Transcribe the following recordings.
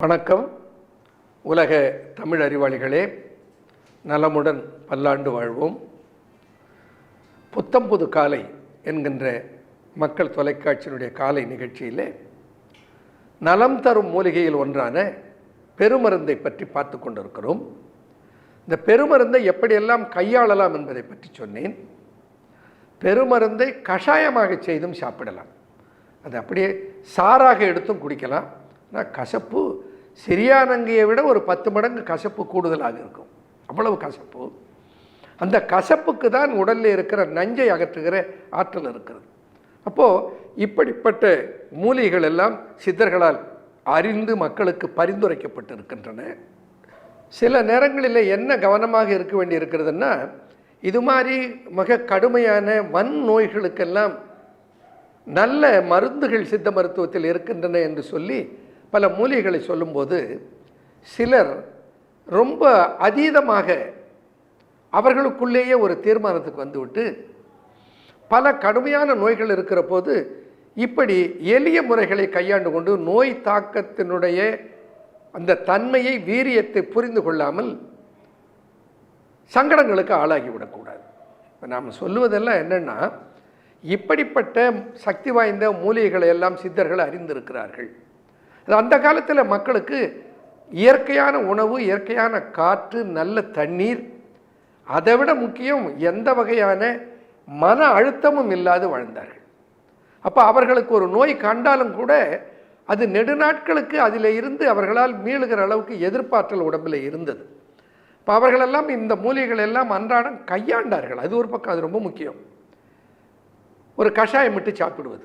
வணக்கம். உலக தமிழ் அறிவாளிகளே, நலமுடன் பல்லாண்டு வாழ்வோம். புத்தம்புது காலை என்கின்ற மக்கள் தொலைக்காட்சியினுடைய காலை நிகழ்ச்சியிலே நலம் தரும் மூலிகையில் ஒன்றான பெருமருந்தை பற்றி பார்த்து கொண்டிருக்கிறோம். இந்த பெருமருந்தை எப்படியெல்லாம் கையாளலாம் என்பதை பற்றி சொன்னேன். பெருமருந்தை கஷாயமாக செய்தும் சாப்பிடலாம். அது அப்படியே சாராக எடுத்தும் குடிக்கலாம். ஆனால் கசப்பு சிறியானங்கையை விட ஒரு 10 மடங்கு கசப்பு கூடுதலாக இருக்கும். அவ்வளவு கசப்பு. அந்த கசப்புக்கு தான் உடலில் இருக்கிற நஞ்சை அகற்றுகிற ஆற்றல் இருக்கிறது. அப்போது இப்படிப்பட்ட மூலிகைகள் எல்லாம் சித்தர்களால் அறிந்து மக்களுக்கு பரிந்துரைக்கப்பட்டு இருக்கின்றன. சில நேரங்களில் என்ன கவனமாக இருக்க வேண்டி இருக்கிறதுன்னா, இது மாதிரி மிக கடுமையான நோய்களுக்கெல்லாம் நல்ல மருந்துகள் சித்த மருத்துவத்தில் இருக்கின்றன என்று சொல்லி பல மூலிகைகளை சொல்லும்போது சிலர் ரொம்ப அதீதமாக அவர்களுக்குள்ளேயே ஒரு தீர்மானத்துக்கு வந்துவிட்டு பல கடுமையான நோய்கள் இருக்கிற போது இப்படி எளிய முறைகளை கையாண்டு கொண்டு நோய் தாக்கத்தினுடைய அந்த தன்மையை, வீரியத்தை புரிந்து கொள்ளாமல் சங்கடங்களுக்கு ஆளாகிவிடக்கூடாது. இப்போ நாம் சொல்லுவதெல்லாம் என்னென்னா, இப்படிப்பட்ட சக்தி வாய்ந்த மூலிகைகளை எல்லாம் சித்தர்கள் அறிந்திருக்கிறார்கள். அது அந்த காலத்தில் மக்களுக்கு இயற்கையான உணவு, இயற்கையான காற்று, நல்ல தண்ணீர், அதை விட முக்கியம் எந்த வகையான மன அழுத்தமும் இல்லாது வாழ்ந்தார்கள். அப்போ அவர்களுக்கு ஒரு நோய் கண்டாலும் கூட அது நெடுநாட்களுக்கு அதில் இருந்து அவர்களால் மீளுகிற அளவுக்கு எதிர்ப்பாற்றல் உடம்பில் இருந்தது. இப்போ அவர்களெல்லாம் இந்த மூலிகைகள் எல்லாம் அன்றாடம் கையாண்டார்கள். அது ஒரு பக்கம், அது ரொம்ப முக்கியம். ஒரு கஷாயம் விட்டு சாப்பிடுவது.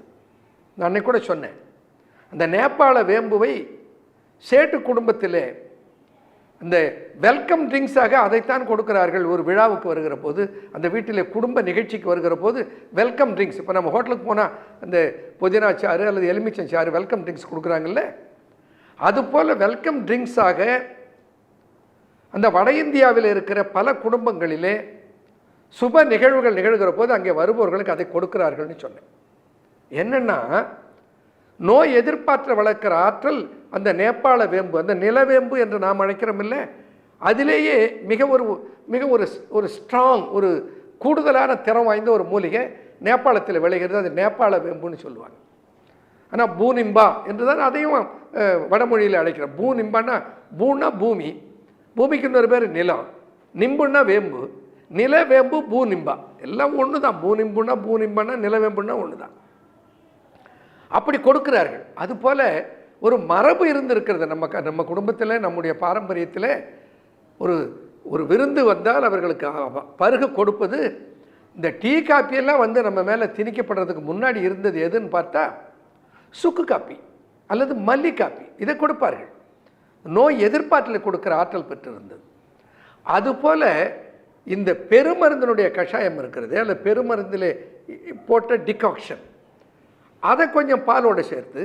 நான் அன்னைக்கு கூட சொன்னேன், அந்த நேபாள வேம்புவை சேட்டு குடும்பத்தில் இந்த வெல்கம் ட்ரிங்க்ஸாக அதைத்தான் கொடுக்கிறார்கள். ஒரு விழாவுக்கு வருகிற போது, அந்த வீட்டில் குடும்ப நிகழ்ச்சிக்கு வருகிற போது வெல்கம் ட்ரிங்க்ஸ். இப்போ நம்ம ஹோட்டலுக்கு போனால் அந்த புதினா சாறு அல்லது எலுமிச்சம் சாறு வெல்கம் ட்ரிங்க்ஸ் கொடுக்குறாங்கல்ல, அதுபோல் வெல்கம் ட்ரிங்க்ஸாக அந்த வட இந்தியாவில் இருக்கிற பல குடும்பங்களிலே சுப நிகழ்வுகள் நிகழ்கிற போது அங்கே வருபவர்களுக்கு அதை கொடுக்கிறார்கள்னு சொன்னேன். என்னென்னா, நோய் எதிர்ப்பாற்றல் வளர்க்கிற ஆற்றல் அந்த நேபாள வேம்பு, அந்த நிலவேம்பு என்று நாம் அழைக்கிறோம் இல்லை, அதிலேயே மிக ஒரு ஸ்ட்ராங், ஒரு கூடுதலான திறம் வாய்ந்த ஒரு மூலிகை நேபாளத்தில் விளைகிறது. அது நேபாள வேம்புன்னு சொல்லுவாங்க. ஆனால் பூனிம்பா என்று தான் அதையும் வடமொழியில் அழைக்கிறோம். பூனிம்பான்னா, பூனா பூமி, பூமிக்கு இன்னொரு பேர் நிலம், நிம்புன்னா வேம்பு, நிலவேம்பு பூனிம்பா, எல்லாம் ஒன்று தான். பூனிம்புன்னா பூனிம்பான்னா நிலவேம்புன்னா ஒன்று தான். அப்படி கொடுக்கிறார்கள். அதுபோல் ஒரு மரபு இருந்திருக்கிறது நம்ம குடும்பத்தில், நம்முடைய பாரம்பரியத்தில். ஒரு விருந்து வந்தால் அவர்களுக்கு பருக கொடுப்பது, இந்த டீ காப்பியெல்லாம் நம்ம மேலே திணிக்கப்படுறதுக்கு முன்னாடி இருந்தது எதுன்னு பார்த்தா சுக்கு காப்பி அல்லது மல்லி காப்பி. இதை கொடுப்பார்கள். நோய் எதிர்ப்பாற்றலை கொடுக்குற ஆற்றல் பெற்றிருந்தது. அதுபோல் இந்த பெருமருந்தினுடைய கஷாயம் இருக்கிறது, அல்ல பெருமருந்தில் போட்ட டிகாக்ஷன், அதை கொஞ்சம் பாலோடு சேர்த்து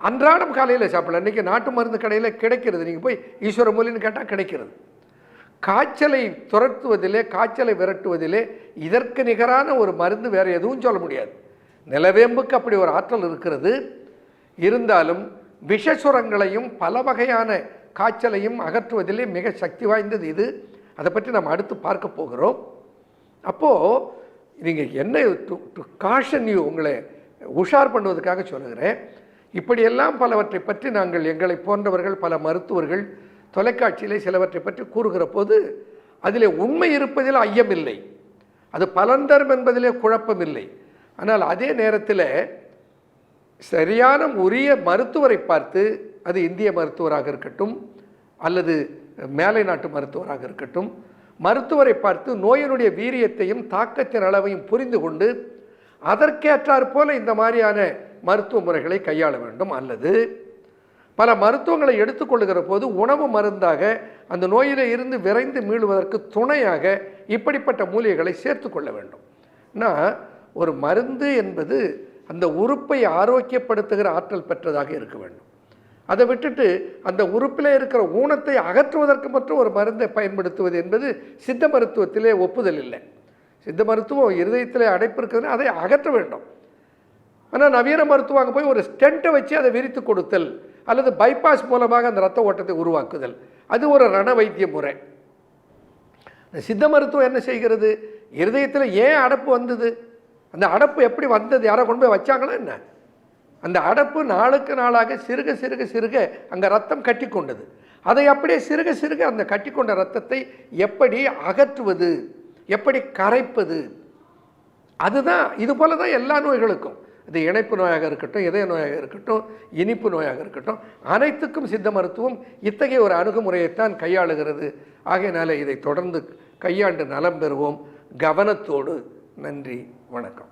அன்றாடம் காலையில் சாப்பிடலாம். இன்றைக்கி நாட்டு மருந்து கடையில் கிடைக்கிறது. நீங்கள் போய் ஈஸ்வர மூலின்னு கேட்டால் கிடைக்கிறது. காய்ச்சலை துரத்துவதிலே, காய்ச்சலை விரட்டுவதிலே இதற்கு நிகரான ஒரு மருந்து வேறு எதுவும் சொல்ல முடியாது. நிலவேம்புக்கு அப்படி ஒரு ஆற்றல் இருக்கிறது. இருந்தாலும் விஷசுரங்களையும் பல வகையான காய்ச்சலையும் அகற்றுவதிலே மிக சக்தி வாய்ந்தது இது. அதை பற்றி நம்ம அடுத்து பார்க்க போகிறோம். அப்போது நீங்கள் என்ன டு காஷன் யூ, உங்களை உஷார் பண்ணுவதற்காக சொல்லுகிறேன். இப்படியெல்லாம் பலவற்றை பற்றி நாங்கள், எங்களை போன்றவர்கள், பல மருத்துவர்கள் தொலைக்காட்சியிலே சிலவற்றை பற்றி கூறுகிற போது அதில் உண்மை இருப்பதில் ஐயமில்லை, அது பலன் தரும் என்பதிலே குழப்பமில்லை. ஆனால் அதே நேரத்தில் சரியான உரிய மருத்துவரை பார்த்து, அது இந்திய மருத்துவராக இருக்கட்டும் அல்லது மேலை நாட்டு மருத்துவராக இருக்கட்டும், மருத்துவரை பார்த்து நோயினுடைய வீரியத்தையும் தாக்கத்தின் அளவையும் புரிந்து கொண்டு அதற்கேற்றாற் போல இந்த மாதிரியான மருத்துவ முறைகளை கையாள வேண்டும். அல்லது பல மருத்துவங்களை எடுத்துக்கொள்ளுகிற போது உணவு மருந்தாக அந்த நோயிலே இருந்து விரைந்து மீளுவதற்கு துணையாக இப்படிப்பட்ட மூலிகைகளை சேர்த்து கொள்ள வேண்டும். ஒரு மருந்து என்பது அந்த உறுப்பை ஆரோக்கியப்படுத்துகிற ஆற்றல் பெற்றதாக இருக்க வேண்டும். அதை விட்டுட்டு அந்த உறுப்பில் இருக்கிற ஊனத்தை அகற்றுவதற்கு மட்டும் ஒரு மருந்தை பயன்படுத்துவது என்பது சித்த மருத்துவத்திலே ஒப்புதல் இல்லை. சித்த மருத்துவம் இருதயத்தில் அடைப்பு இருக்குதுன்னா அதை அகற்ற வேண்டும். ஆனால் நவீன மருத்துவம் போய் ஒரு ஸ்டெண்ட்டை வச்சு அதை விரித்து கொடுத்தல் அல்லது பைபாஸ் மூலமாக அந்த இரத்த ஓட்டத்தை உருவாக்குதல், அது ஒரு ரண வைத்திய முறை. சித்த மருத்துவம் என்ன செய்கிறது? இருதயத்தில் ஏன் அடப்பு வந்தது, அந்த அடப்பு எப்படி வந்தது, யாரை கொண்டு போய் வச்சாங்களா என்ன? அந்த அடப்பு நாளுக்கு நாளாக சிறுக சிறுக சிறுக அங்கே ரத்தம் கட்டி கொண்டது. அதை அப்படியே சிறுக சிறுக அந்த கட்டி கொண்ட ரத்தத்தை எப்படி அகற்றுவது, எப்படி கரைப்பது, அதுதான். இது போல தான் எல்லா நோய்களுக்கும், இது இணைப்பு நோயாக இருக்கட்டும், இதய நோயாக இருக்கட்டும், இனிப்பு நோயாக இருக்கட்டும், அனைத்துக்கும் சித்த மருத்துவம் இத்தகைய ஒரு அணுகுமுறையைத்தான் கையாளுகிறது. ஆகையினால இதை தொடர்ந்து கையாண்டு நலம் பெறுவோம் கவனத்தோடு. நன்றி, வணக்கம்.